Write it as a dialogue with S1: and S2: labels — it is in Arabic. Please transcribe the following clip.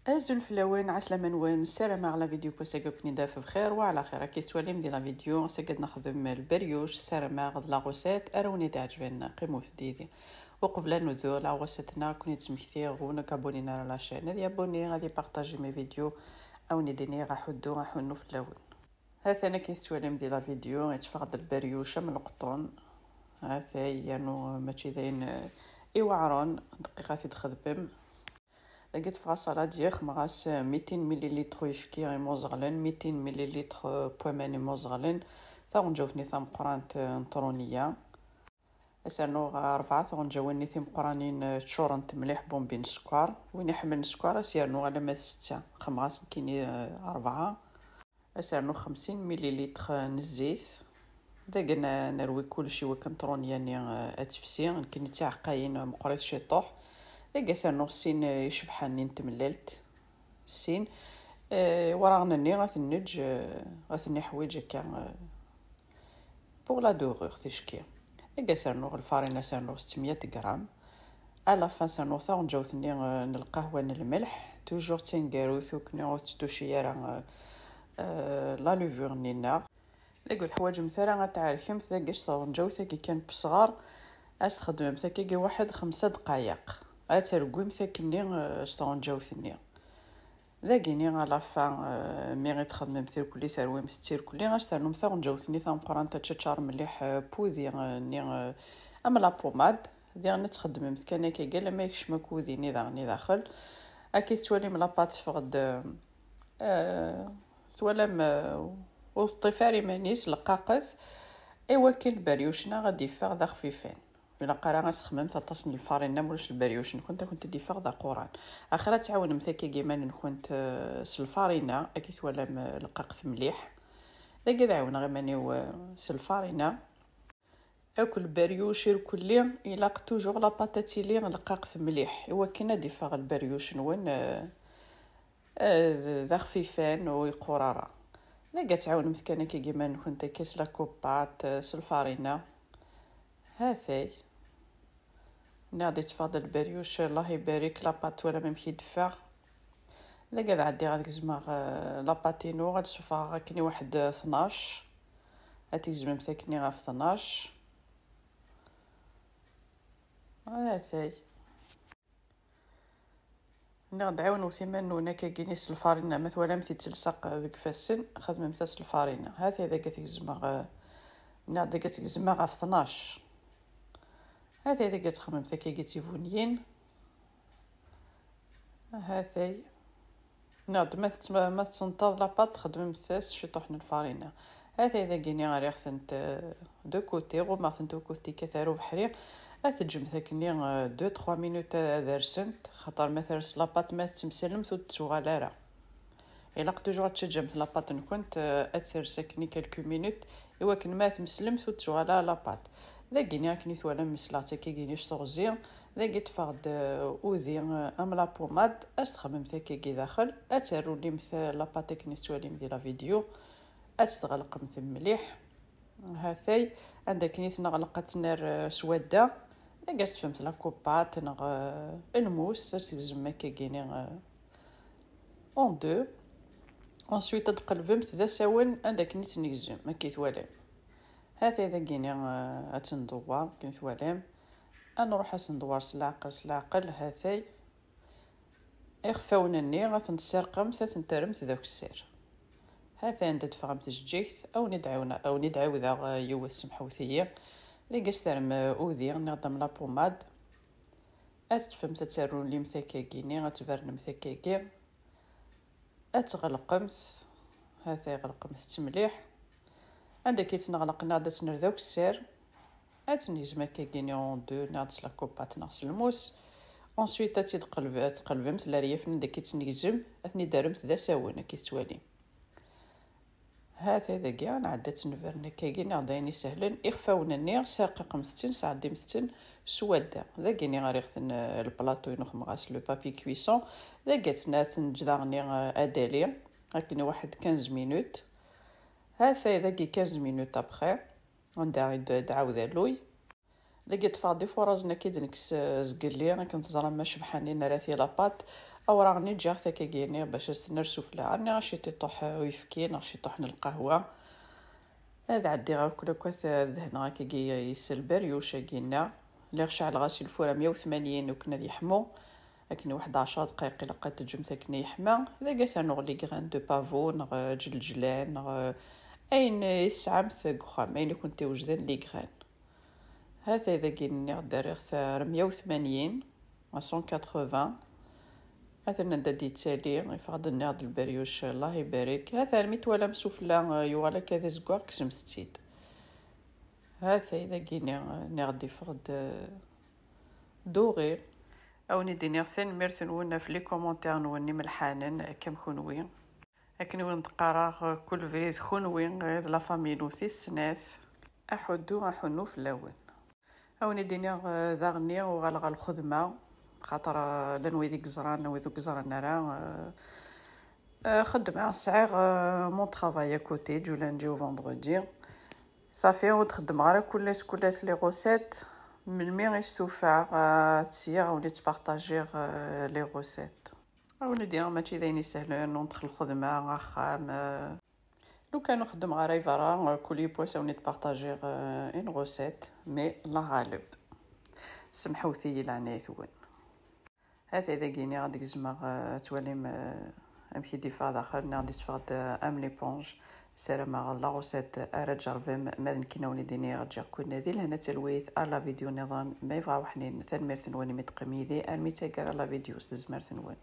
S1: ازو الفلاوين عسلامة نوان السلام على فيديو كوساكو كني دافع بخير وعلى خير. كي توالي مدي لا فيديو ساقد نخدم البريوش السلام غد لا غوسيت اروني تعجبنا قيمو ديدي وقبل نزول لا غوسيتنا كوني تسمحتي ونك ابونينا على لاشين هذه ابوني غادي بارطاجي مي فيديو او نديني غاحدو غاحنو في اللون. هذا انا كي توالي مدي لا فيديو يتفقد البريوشه من القطون. هذا يعني ماشي داين ايوعرون دقيقات تخدم. لقيت في غسالة ديال مغاس 200 مليلتر يفكي موزغلن 200 مليلتر بوماني موزغلن ثاون جاوتني ثام قرانت نطرونية اسانو 4 ثاون جاوني ثم قرانين تشورنت مليح بومبين سكر وين يحمل السكر اسيرنو على ما 6 خمغاس كيني 4 اسانو 50 مليلتر نزيت داقنا نروي كلشي وكنطرونية ني اتفسي كيني تاع عقاين مقريت شي طوح لقيت انو السين يشبحني نتمللت السين وراغنا ني غتنج غتني حوايج هكا بوغ لا دوغور تشكي لقيت انو الفارينه سانو 600 غرام على فان سانو ثاون جاوتني القهوه الملح توجور تنقارو ثوكني تشتوشي راه لا لوفور نينا لقيت حوايج مثلا غتعرفهم ثاقش ثاون جاوتها كي كان بصغار استخدم ثاكي واحد 5 دقائق اترقم ثاكني شطون جاوثني ذاكيني على فان مي تخدم تيركولي ثروي مستيركولي غاشترنم ثاون جاوثني ثام قران تشار مليح بوذي ني اما لا بوماد ديال نتخدم كان كي قال ما يكش مكوذي ني داخل اكيد تولي من لاباط فقد ثولم وطفاري مانيس لقاقث ايوا كاين بريوشنا غادي فاغ ذا خفيفين ولا قرا غنسخمم تصني الفارينه مولاش البريوش كنت ديفاغ دا قران اخرى تعاون مثاكي كيما كنت سلفارينه اكيد ولا لقاقث مليح لا عاون غير مانيو سلفارينه اكل بريوش كلي الا توجور لا باتاتي لي لقاقث مليح ايوا كاينه ديفاغ البريوش نون ذا خفيفان ويقراره لا تعاون مثكانه كيما كنت كيس لا كوبات سلفارينه هاثي نادي تفاضل بريوش الله يبارك لاباط ولا ممكن يدفع لا قاعد عندي غادي زعما لاباتينو غادي تشوفها كني واحد 12 هاتي زعما مساكني غا في 12 هاثي نقد عاون وثمن هناك كينيس الفارينه مثلا متي تلصق ذيك فاسن خدمه متاس الفارينه هاثي اذا قالت زعما نادي قالت زعما غا في 12 هذا إذا كتخمم ثاكي قلتي فونيين هاثي ناض ما تنتظ لاباط تخدم مثاس شي طحن الفارينه هذا إذا كيني غير خصنت دو كوتي غو ما خصنت دو كوتي كثارو بحري اتجم ثاكني 2 3 مينوت درسنت خاطر مثلا لاباط ما تمسلم تشغالاره الا قدو تشجم لاباط كنت اتسرسكني كالكو مينوت ايوا كن ما تمسلم تشغالا لاباط ذاكيني كني ثوالا مسلاتي كي كينيش صغزي ذاكي تفقد اوذي ام لا بوماد استخدم ثاكي كي داخل اترو لي مثل لاباط كني توالي مدي لا فيديو استغلق مثل مليح هاثي عندك نيت نغلقت نار سواده لاقاست فهمت لا كوبات نغ الموس زعما كي كيني اون دو انسويت تقلبمت ذا ساون عندك نيت نيزم ما كيتوالي هذا إذا كيني أتندوار كي ثواليم أنا نروح أسندوار سلاقل هاثي إخفاونني غتنسرقم تنترمت ذاك السير هاثي عند تفغمت الجيث أو ندعو ذا يوث سمحوثية لي قسترم أوذي نغدم لا بوماد أتفهم تتسرون لي مثاكاكيني غتفرن مثاكاكي أتغلقمت هاثي غلقمت مليح عندك يتنغلق نادت نردوك السير اتني زعما كايني اون دو نادس لا كوبات ناقص الموس اونسويت تقلبمت لا ريف عندك يتنيزم اثني دارمت ذا ساونه كي توالي هذا كاع انا عدات نفرنا كايني عضيني سهلا اخفاونني ساقق مستن سعدي مستن سواده ذا كايني غير خصن البلاطو ينخم غاس لو بابي كويسون ذا قاتنا تنجدغني ادالي هكني واحد 15 مينوت هذا إذا كي 15 مينوت أبخي غندعي دعاوذا لوي لقيت فاضي فرازنا كي دنكس زقلي أنا كنت زرا ما شبحاني نراثي لاباط او راني جا ثاك كيني باش نرسو فلا راني غاشي تطوح ويفكين غاشي طحن القهوه. هذا عندي غاكل كوث ذهنا كي يسل بريوش كينا اللي شعل غاسي الفوره 180 وكنا يحمو لكن واحد 10 دقائق الا قد تجم ثاك يحمى. هذا كاسا نغلي غران دو بافو نغ جلجلان نغ اين يسعم ثق خام اين كنت وجدان لي غران. هذا اذا كيني داريغ 180 180. هذا ندي تسالي يفقد النهض البريوش الله يبارك. هذا رميت ولا مسفلا يوالا كذا زكوا قسم ستيد. هذا اذا كيني نغدي فقد دوغي او ندي نغسل ميرسن ونا في لي كومونتير نوني ملحانن كم خنوي لكن وين تقرا كل فريز خنوي غير لا فامي نوسي السناث احنو في اللون او ندي ذاغني وغالغا الخدمه خاطر لنوي ذيك زران نوي ذوك زران راه خدمه صعيغ مون طرافاي كوتي جو لاندي و فوندردي صافي وتخدم غير كل لي غوسيت من مي يستوفع تسيغ ولي تبارطاجيغ لي غوسيت او ندير ماشي دايني سهلين ندخل الخدمه غاخام لو كانوا نخدم غير يفرا كل بويس وني تبارطاجيغ ان غوسيت مي لا غالب سمحوا ثي لعناي ثون. هذا اذا كيني غاديك الزما تولي امشي ديفا داخل غادي تفقد ام لي بونج سلامة لا غوسيت ارجع فيم ماذن كينوني ديني رجع كنا ذي لهنا تلويث على فيديو نظام ما يبغى وحنين ثان ميرثن واني متقميذي ارمي تاكر على فيديو سز ميرثن وين